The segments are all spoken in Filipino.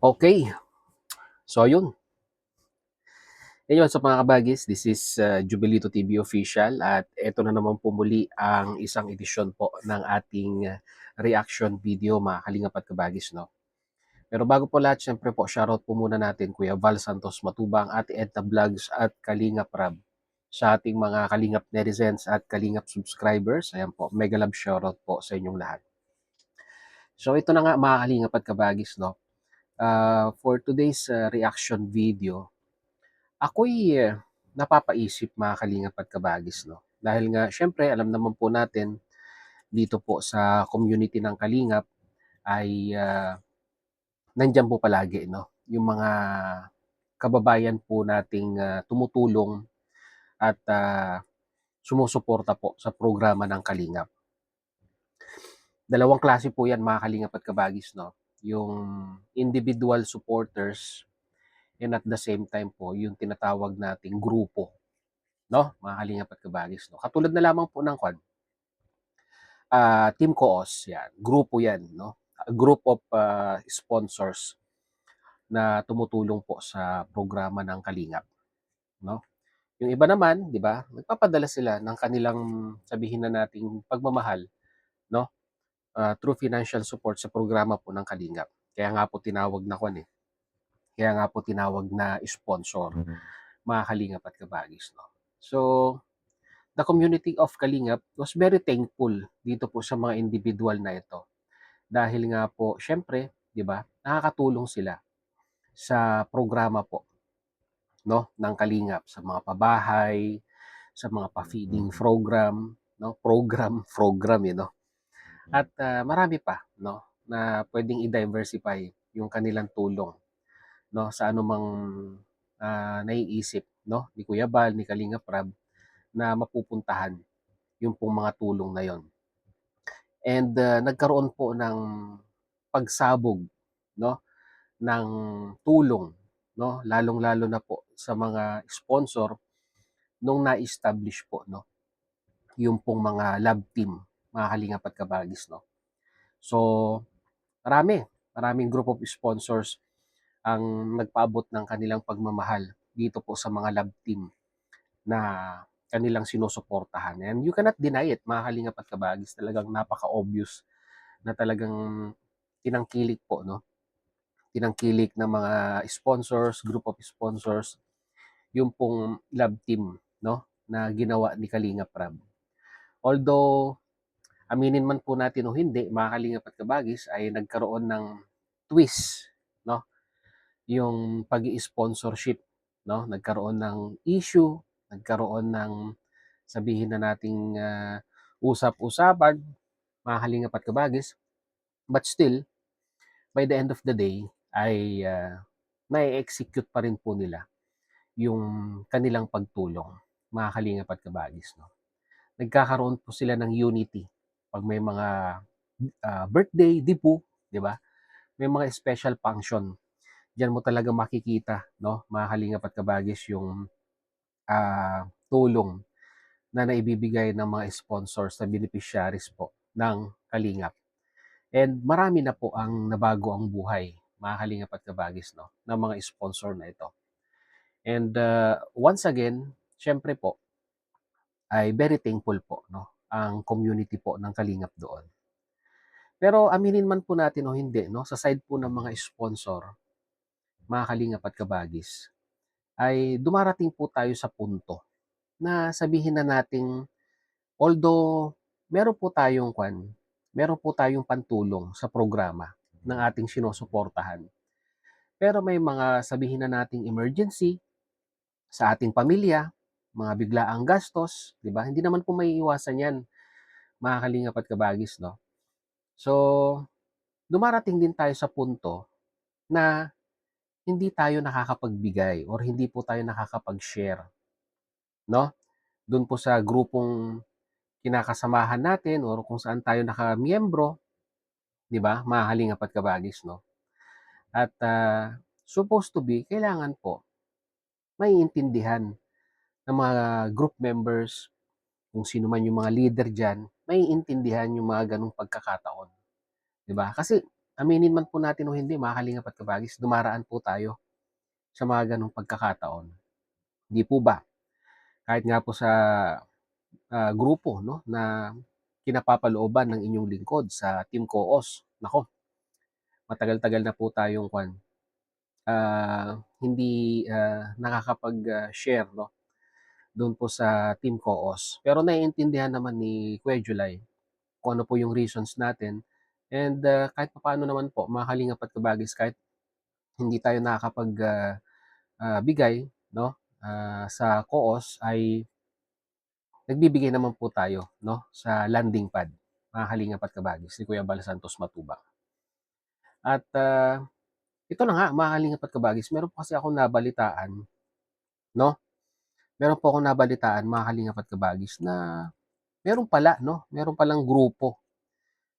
Okay, so yun. Ayun, so mga kabagis, this is Jubilito TV Official at eto na naman po muli ang isang edisyon po ng ating reaction video mga kalingap at kabagis, no? Pero bago po lahat, syempre po, shoutout po muna natin Kuya Val Santos Matubang, Ate Edna Vlogs at Kalingap Rab sa ating mga Kalingap netizens at Kalingap subscribers. Ayan po, mega love shoutout po sa inyong lahat. So ito na nga mga Kalingap at kabagis, no? For today's reaction video, ako'y napapaisip mga kalingap at kabagis, no? Dahil nga, syempre, alam naman po natin dito po sa community ng kalingap ay nandyan po palagi, no? Yung mga kababayan po nating tumutulong at sumusuporta po sa programa ng kalingap. Dalawang klase po yan mga kalingap at kabagis, no? Yung individual supporters and at the same time po yung tinatawag nating grupo, no? Mga kalingap at kabagis, no? Katulad na lamang po ng Team Koos, yan. Grupo yan, no? A group of sponsors na tumutulong po sa programa ng Kalingap, no? Yung iba naman, 'di ba? Nagpapadala sila ng kanilang sabihin na nating pagmamahal, no? Through financial support sa programa po ng Kalingap. Kaya nga po tinawag na kwan eh. Kaya nga po tinawag na sponsor, mga Kalingap at kabagis, no? So, the community of Kalingap was very thankful dito po sa mga individual na ito. Dahil nga po, syempre, 'di ba? Nakakatulong sila sa programa po, no, ng Kalingap sa mga pabahay, sa mga pa-feeding program, no? Program, you know. At marami pa, no, na pwedeng i-diversify yung kanilang tulong, no, sa anumang naiisip, no, ni Kuya Bal, ni Kalingap Rab na mapupuntahan yung pong mga tulong na yon. And nagkaroon po ng pagsabog, no, ng tulong, no, lalong-lalo na po sa mga sponsor nung na-establish po, no, yung pong mga lab team, mga kalingap at kabagis, no. So, maraming group of sponsors ang nagpaabot ng kanilang pagmamahal dito po sa mga lab team na kanilang sinusuportahan. And you cannot deny it, mga kalingap at kabagis, talagang napaka-obvious na talagang tinangkilik po, no, tinangkilik ng mga sponsors, group of sponsors, yung pong love team, no, na ginawa ni Kalingap Rab. Although, aminin man po natin o hindi, mga Kalingap at kabagis, ay nagkaroon ng twist, no, yung pag-i-sponsorship, no, nagkaroon ng issue, nagkaroon ng sabihin na nating usap-usapan, mga Kalingap at kabagis, but still, by the end of the day, ay na-execute pa rin po nila yung kanilang pagtulong, mga kalingap at kabagis, no? Nagkakaroon po sila ng unity pag may mga birthday, dipu, di ba? May mga special function. Diyan mo talaga makikita, no, mga kalingap at kabagis, yung tulong na naibibigay ng mga sponsors na beneficiaries po ng kalingap. And marami na po ang nabago ang buhay, mga kalingap at kabagis, no, ng mga sponsor na ito. And once again, syempre po, ay very thankful po, no, ang community po ng Kalingap doon. Pero aminin man po natin o hindi, no, sa side po ng mga sponsor, mga Kalingap at kabagis, ay dumarating po tayo sa punto na sabihin na nating although meron po tayong pantulong sa programa ng ating sinusuportahan. Pero may mga sabihin na nating emergency sa ating pamilya, mga biglaang gastos, 'di ba? Hindi naman po maiiwasan 'yan, mga kalingap at kabagis, no? So, dumarating din tayo sa punto na hindi tayo nakakapagbigay or hindi po tayo nakakapag-share, no? Doon po sa grupong kinakasamahan natin or kung saan tayo nakamiyembro, 'di ba? Mga kalingap at kabagis, no? At supposed to be kailangan po maiintindihan ng mga group members, kung sino man yung mga leader diyan, maiintindihan yung mga ganong pagkakataon, 'di ba? Kasi aminin man po natin o hindi mga kalingap at kabagis, dumaraan po tayo sa mga gano'ng pagkakataon. Hindi po ba? Kahit nga po sa, grupo 'no, na kinapapalooban ng inyong lingkod sa Team COOS. Naku, matagal-tagal na po tayong hindi, nakakapag, share 'no, do'n po sa Team COOS. Pero naiintindihan naman ni Kuya July kung ano po yung reasons natin and, kahit papaano naman po mga kalingap at kabagis kahit hindi tayo nakakapag, bigay 'no, sa COOS ay nagbibigay naman po tayo 'no, sa landing pad, mga kalingap at kabagis, ni Kuya Bal Santos Matubang. At, ito na nga mga kalingap at kabagis, meron po kasi akong nabalitaan 'no, meron po akong nabalitaan mga kalingap at kabagis na meron pala 'no, meron palang grupo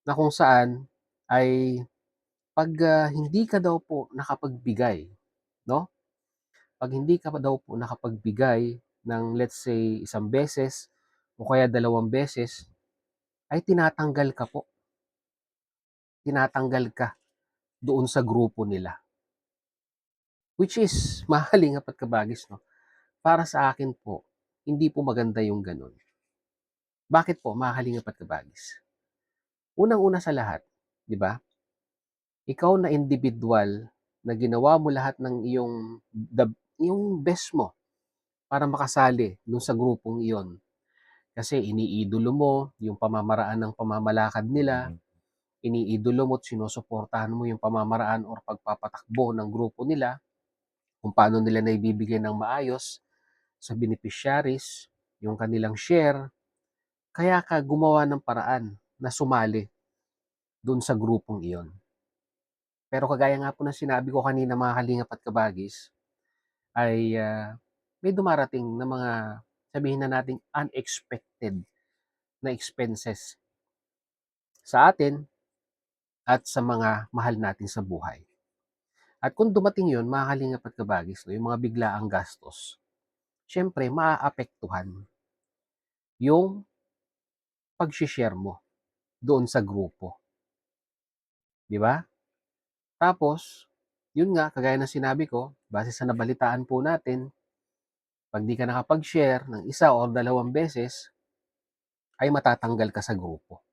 na kung saan ay 'pag, hindi ka daw po nakapagbigay 'no, 'pag hindi ka pa daw po nakapagbigay ng let's say isang beses o kaya dalawang beses, ay tinatanggal ka doon sa grupo nila. Which is mga kalingap at kabagis 'no, para sa akin po, hindi po maganda yung gano'n. Bakit po mga kalingap at kabagis? Unang-una sa lahat, 'di ba, ikaw na indibidwal na ginawa mo lahat ng yung best mo para makasali dun sa grupong iyon. Kasi iniidolo mo yung pamamaraan ng pamamalakad nila, iniidolo mo't sinusuportahan mo yung pamamaraan or pagpapatakbo ng grupo nila, kung paano nila naibibigay ng maayos sa beneficiaries yung kanilang share, kaya ka gumawa ng paraan na sumali dun sa grupong iyon. Pero kagaya nga po ng sinabi ko kanina mga kalingap at kabagis, ay may dumarating na mga sabihin na nating unexpected na expenses sa atin at sa mga mahal natin sa buhay. At kung dumating yun, mga kalingap at kabagis, no, yung mga biglaang gastos, syempre, maaapektuhan yung pag-share mo doon sa grupo. Di ba? Tapos, yun nga, kagaya ng sinabi ko, base sa nabalitaan po natin, pag di ka nakapag-share ng isa o dalawang beses, ay matatanggal ka sa grupo.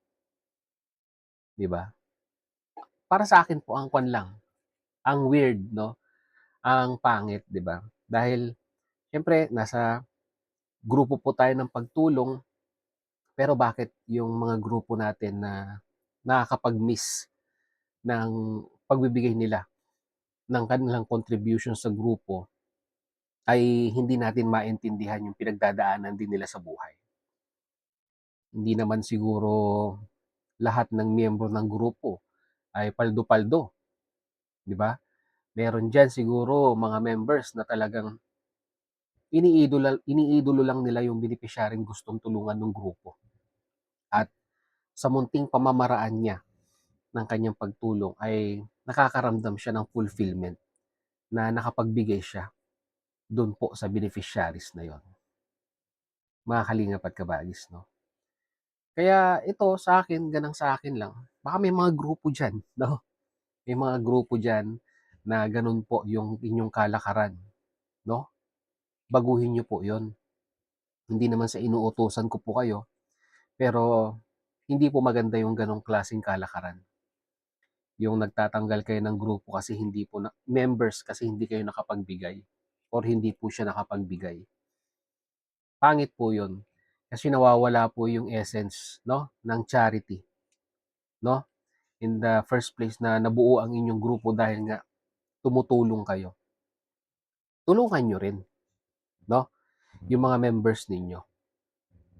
Di ba? Para sa akin po, ang kwan lang, ang weird, no? Ang pangit, di ba? Dahil, syempre, nasa grupo po tayo ng pagtulong, pero bakit yung mga grupo natin na nakakapag-miss ng pagbibigay nila ng kanilang contribution sa grupo ay hindi natin maintindihan yung pinagdadaanan din nila sa buhay. Hindi naman siguro lahat ng miyembro ng grupo ay paldo-paldo, 'di ba? Meron diyan siguro mga members na talagang iniidolo lang nila yung benepisyaryeng gustong tulungan ng grupo. At sa munting pamamaraan niya ng kanyang pagtulong ay nakakaramdam siya ng fulfillment na nakapagbigay siya do'n po sa beneficiaries na 'yon, mga kalingap at kabagis 'no. Kaya ito sa akin, ganang sa akin lang, baka may mga grupo diyan 'no, may mga grupo diyan na gano'n po yung inyong kalakaran 'no, baguhin niyo po 'yon. Hindi naman sa inuutusan ko po kayo, pero hindi po maganda yung gano'ng klaseng kalakaran. Yung nagtatanggal kayo ng grupo kasi hindi po na members kasi hindi kayo nakapagbigay or hindi po siya nakapagbigay. Pangit po 'yun, kasi nawawala po yung essence 'no, ng charity 'no, in the first place na nabuo ang inyong grupo dahil nga tumutulong kayo. Tulungan niyo rin 'no, yung mga members ninyo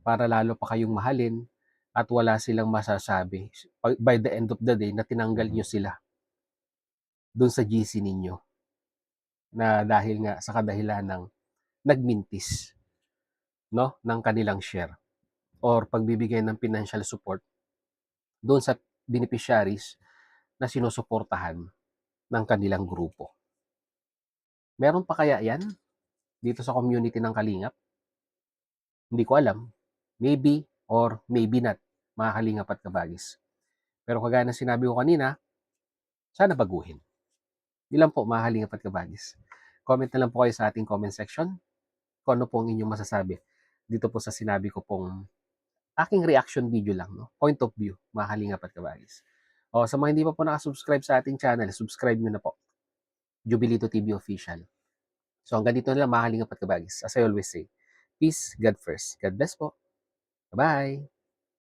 para lalo pa kayong mahalin at wala silang masasabi by the end of the day na tinanggal niyo sila dun sa GC ninyo na dahil nga sa kadahilan ng nagmintis 'no, ng kanilang share or pagbibigay ng financial support doon sa beneficiaries na sinusuportahan ng kanilang grupo. Meron pa kaya 'yan dito sa community ng Kalingap? Hindi ko alam. Maybe or maybe not, mga Kalingap at kabagis. Pero kagaya ng sinabi ko kanina, sana baguhin. Yun lang po mga kalingap at kabagis. Comment na lang po kayo sa ating comment section kung ano po ang inyong masasabi dito po sa sinabi ko pong aking reaction video lang, no? Point of view, mga kalingap at kabagis. O, sa mga hindi pa po nakasubscribe sa ating channel, subscribe nyo na po. Jubilito TV Official. So hanggang dito na lang mga kalingap at kabagis. As I always say, peace, God first. God bless po. Bye-bye!